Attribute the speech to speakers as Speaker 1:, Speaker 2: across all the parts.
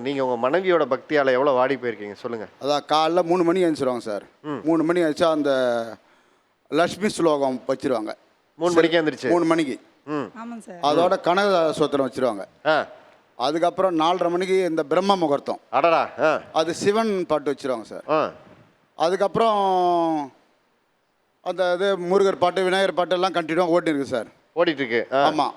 Speaker 1: நீங்க உங்க மனைவியோட பக்தியால எவ்வளவு வாடி போயிருக்கீங்க சொல்லுங்க.
Speaker 2: அதான் காலைல 3 மணி எழுந்திருவாங்க சார். 3 மணி ஆச்சா அந்த லட்சுமி ஸ்லோகம் வச்சிருவாங்க.
Speaker 1: 3 மணிக்கு எழுந்திருச்சு
Speaker 2: 3 மணிக்கு.
Speaker 3: ஆமாம் சார்.
Speaker 2: அதோட கனக சோத்திரம் வச்சிருவாங்க. அதுக்கப்புறம் 4:30 மணிக்கு இந்த பிரம்ம முகூர்த்தம்.
Speaker 1: அடடா.
Speaker 2: அது சிவன் பாட்டு வச்சிருவாங்க சார். அதுக்கப்புறம் அந்த இது முருகர் பாட்டு விநாயகர் பாட்டு எல்லாம் கண்டினியூவாக ஓட்டிருக்கு சார்.
Speaker 1: ஓடிட்டு இருக்கு.
Speaker 2: ஆமாம்.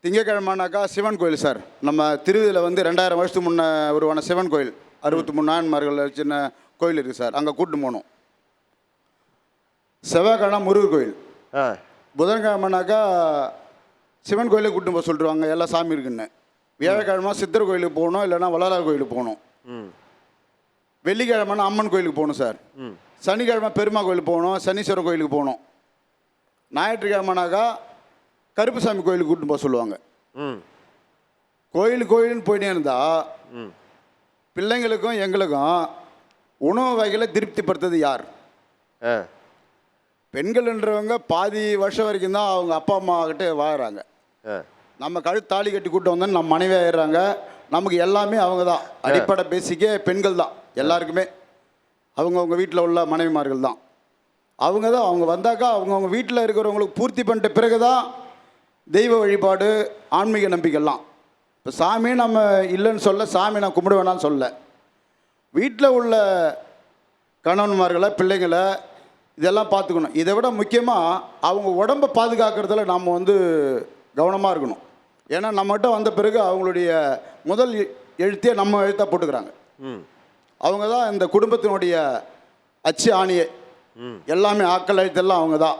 Speaker 2: திங்கக்கிழமைனாக்கா சிவன் கோயில் சார். நம்ம திருவிதியில் வந்து 2000 வருஷத்துக்கு முன்னே உருவான சிவன் கோயில் 63 நாயன்மார்கள் சின்ன கோயில் இருக்குது சார். அங்கே கூட்டின்னு போகணும். செவ்வாய்க்கிழமை முருகர் கோயில். புதன்கிழமைனாக்கா சிவன் கோயிலுக்கு கூட்டின்னு போக சொல்லிடுவாங்க, எல்லா சாமி இருக்குன்னு. வியாழக்கிழமை சித்தர் கோயிலுக்கு போகணும், இல்லைன்னா வள்ளலார் கோயிலுக்கு போகணும். வெள்ளிக்கிழமைனா அம்மன் கோயிலுக்கு போகணும் சார். சனிக்கிழமை பெருமா கோயிலுக்கு போகணும், சனீஸ்வரர் கோயிலுக்கு போகணும். ஞாயிற்றுக்கிழமைனாக்கா கருப்புசாமி கோயிலுக்கு கூட்டின்னு போக சொல்லுவாங்க. கோயிலுன்னு போயிட்டே இருந்தால் பிள்ளைங்களுக்கும் எங்களுக்கும் உணவு வகைகளை திருப்திப்படுத்துறது யார்? பெண்கள்ன்றவங்க பாதி வருஷம் வரைக்கும் தான் அவங்க அப்பா அம்மா கிட்டே வாழறாங்க. நம்ம கழுத்து தாலி கட்டி கூட்டு வந்தோன்னு நம்ம மனைவி ஆயிடுறாங்க. நமக்கு எல்லாமே அவங்க தான். அடிப்படை பேசிக்கே பெண்கள் தான் எல்லாருக்குமே. அவங்கவுங்க வீட்டில் உள்ள மனைவிமார்கள் தான். அவங்க வந்தாக்கா அவங்கவுங்க வீட்டில் இருக்கிறவங்களுக்கு பூர்த்தி பண்ணிட்ட பிறகு தான் தெய்வ வழிபாடு ஆன்மீக நம்பிக்கைலாம். இப்போ சாமி நம்ம இல்லைன்னு சொல்ல, சாமி நான் கும்பிட வேணான்னு சொல்ல, வீட்டில் உள்ள கணவன்மார்களை பிள்ளைங்களை இதெல்லாம் பார்த்துக்கணும். இதை விட முக்கியமாக அவங்க உடம்பை பாதுகாக்கிறதுல நம்ம வந்து கவனமாக இருக்கணும். ஏன்னா நம்மகிட்ட வந்த பிறகு அவங்களுடைய முதல் எழுத்தையே நம்ம எழுத்தாக போட்டுக்கிறாங்க. அவங்க தான் இந்த குடும்பத்தினுடைய அச்சு ஆணியை. எல்லாமே ஆக்கள் எழுத்தெல்லாம் அவங்க தான்.